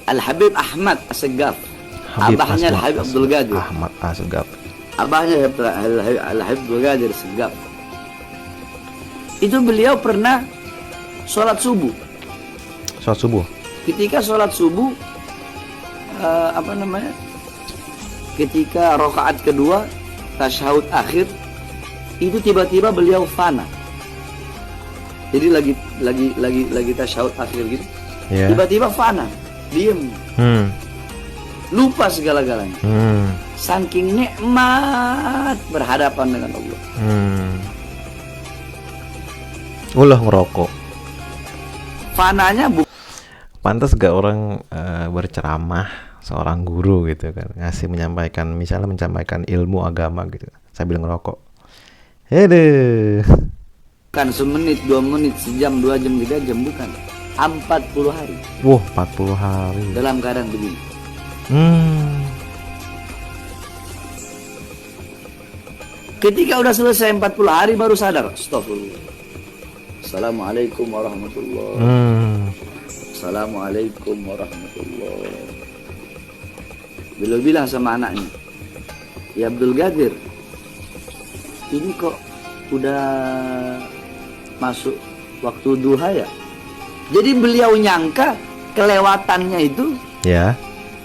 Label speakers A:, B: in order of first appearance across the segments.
A: Al-Habib Ahmad Assegaf.
B: Habib
A: Abahnya Al-Habib Abdul Qadir.
B: Ahmad Assegaf.
A: Abahnya Al-Habib Abdul Qadir Assegaf. Itu beliau pernah sholat subuh.
B: Sholat subuh.
A: Ketika sholat subuh, ketika rakaat kedua tasyahud akhir, itu tiba-tiba beliau fana. Jadi lagi tasyahud akhir gitu, tiba-tiba fana, diem, lupa segala-galanya, saking nikmat berhadapan dengan Allah.
B: Ulah ngerokok.
A: Fananya
B: Pantas gak orang berceramah, seorang guru gitu kan, misalnya menyampaikan ilmu agama gitu sambil ngerokok.
A: bukan semenit, 2 menit, sejam, 2 jam, 3 jam, bukan. 40 hari.
B: Wah, 40 hari.
A: Dalam keadaan begini. Ketika udah selesai 40 hari baru sadar. Astagfirullah. Assalamualaikum warahmatullahi. Assalamualaikum warahmatullahi. Beliau bilang sama anaknya, ya Abdul Qadir, ini kok udah masuk waktu duha ya? Jadi beliau nyangka kelewatannya itu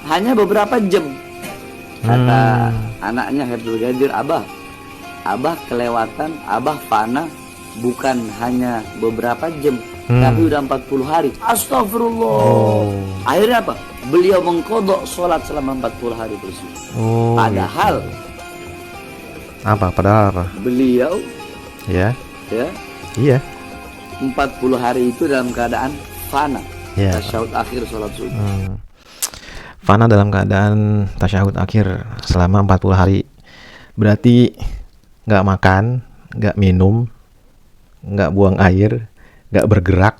A: hanya beberapa jam. Kata anaknya Abdul Qadir, Abah kelewatan, Abah fana bukan hanya beberapa jam, tapi udah 40 hari. Astagfirullah. Akhirnya apa? Beliau mengkodok sholat selama 40 hari bersih. Padahal
B: apa?
A: Beliau
B: Iya.
A: 40 hari itu dalam keadaan fana. Tasyahud akhir sholat subuh.
B: Fana dalam keadaan tasyahud akhir selama 40 hari. Berarti gak makan, gak minum, gak buang air, gak bergerak,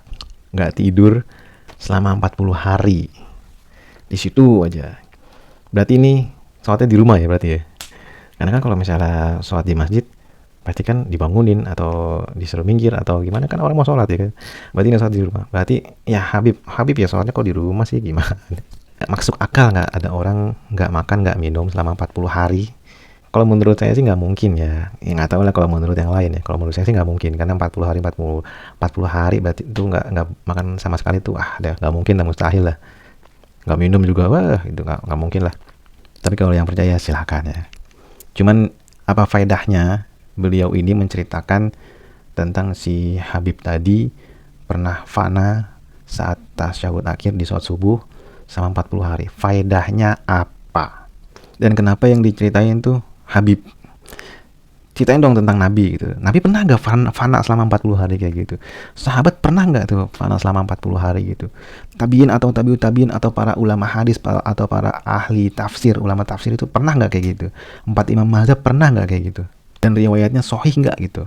B: gak tidur selama 40 hari. Di situ aja. Berarti ini sholatnya di rumah ya berarti ya. Karena kan kalau misalnya sholat di masjid pasti kan dibangunin atau disuruh minggir atau gimana, kan orang mau sholat ya kan. Berarti ini sholat di rumah. Berarti ya Habib ya sholatnya kok di rumah sih, gimana? Masuk akal nggak ada orang nggak makan nggak minum selama 40 hari? Kalau menurut saya sih nggak mungkin ya. Ya nggak tahu lah kalau menurut yang lain ya. Kalau menurut saya sih nggak mungkin, karena 40 hari berarti itu nggak makan sama sekali tuh, nggak mungkin lah, mustahil lah. Nggak minum juga, itu nggak mungkin lah. Tapi kalau yang percaya silahkan ya. Cuman apa faedahnya beliau ini menceritakan tentang si Habib tadi pernah fana saat tasyahud akhir di sholat subuh sama 40 hari. Faedahnya apa? Dan kenapa yang diceritain tuh Habib? Ceritain dong tentang Nabi gitu. Nabi pernah gak fana selama 40 hari kayak gitu? Sahabat pernah gak tuh fana selama 40 hari gitu? Tabiin atau tabiut tabiin atau para ulama hadis atau para ahli tafsir, ulama tafsir itu pernah gak kayak gitu? 4 imam mazhab pernah gak kayak gitu? Dan riwayatnya sahih gak gitu?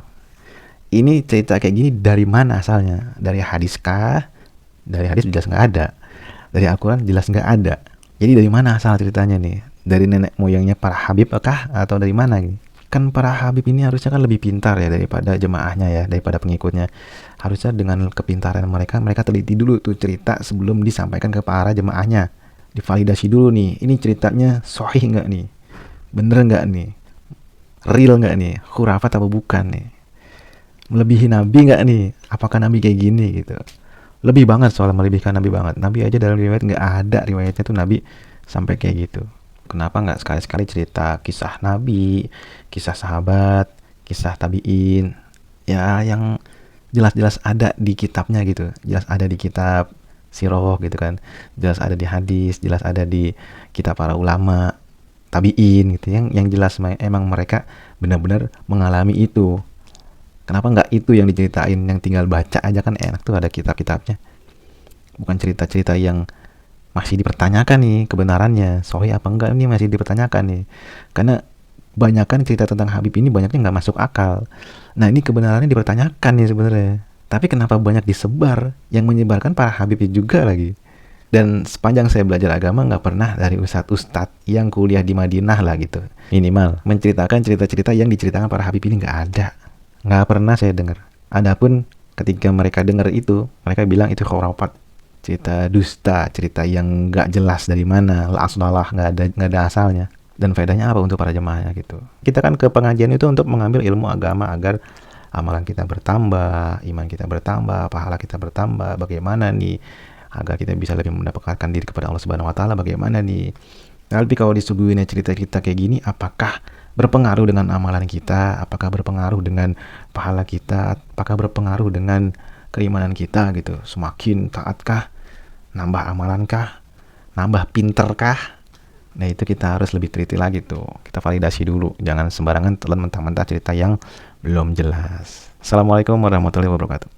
B: Ini cerita kayak gini dari mana asalnya? Dari hadis kah? Dari hadis jelas gak ada. Dari Al-Quran jelas gak ada. Jadi dari mana asal ceritanya nih? Dari nenek moyangnya para Habib kah? Atau dari mana gitu? Kan para Habib ini harusnya kan lebih pintar ya daripada jemaahnya ya, daripada pengikutnya. Harusnya dengan kepintaran mereka teliti dulu tuh cerita sebelum disampaikan ke para jemaahnya. Divalidasi dulu nih, ini ceritanya sahih nggak nih? Bener nggak nih? Real nggak nih? Khurafat apa bukan nih? Melebihi Nabi nggak nih? Apakah Nabi kayak gini gitu? Lebih banget, soal melebihkan Nabi banget. Nabi aja dalam riwayat nggak ada riwayatnya tuh Nabi sampai kayak gitu. Kenapa nggak sekali-sekali cerita kisah Nabi, kisah sahabat, kisah tabiin, ya yang jelas-jelas ada di kitabnya gitu, jelas ada di kitab sirah gitu kan, jelas ada di hadis, jelas ada di kitab para ulama tabiin gitu, yang jelas emang mereka benar-benar mengalami itu. Kenapa nggak itu yang diceritain, yang tinggal baca aja kan enak tuh, ada kitab-kitabnya, bukan cerita-cerita yang masih dipertanyakan nih kebenarannya, sahih apa enggak nih masih dipertanyakan nih. Karena banyakkan cerita tentang Habib ini banyaknya nggak masuk akal. Nah ini kebenarannya dipertanyakan nih sebenarnya. Tapi kenapa banyak disebar, yang menyebarkan para Habib juga lagi. Dan sepanjang saya belajar agama nggak pernah dari ustadz yang kuliah di Madinah lah gitu, minimal menceritakan cerita-cerita yang diceritakan para Habib ini, nggak pernah saya dengar. Adapun ketika mereka dengar itu, mereka bilang itu khurafat. cerita dusta, cerita yang nggak jelas dari mana, la aslalah, nggak ada asalnya. Dan faedahnya apa untuk para jemaahnya gitu. Kita kan ke pengajian itu untuk mengambil ilmu agama agar amalan kita bertambah, iman kita bertambah, pahala kita bertambah. Bagaimana nih agar kita bisa lebih mendapatkan diri kepada Allah Subhanahu wa taala, bagaimana nih. Tapi kalau disuguhin cerita-cerita kayak gini, apakah berpengaruh dengan amalan kita? Apakah berpengaruh dengan pahala kita? Apakah berpengaruh dengan keimanan kita gitu? Semakin taatkah? Nambah amalankah? Nambah pinterkah? Nah itu kita harus lebih teliti lagi tuh. Kita validasi dulu. Jangan sembarangan telan mentah-mentah cerita yang belum jelas. Assalamualaikum warahmatullahi wabarakatuh.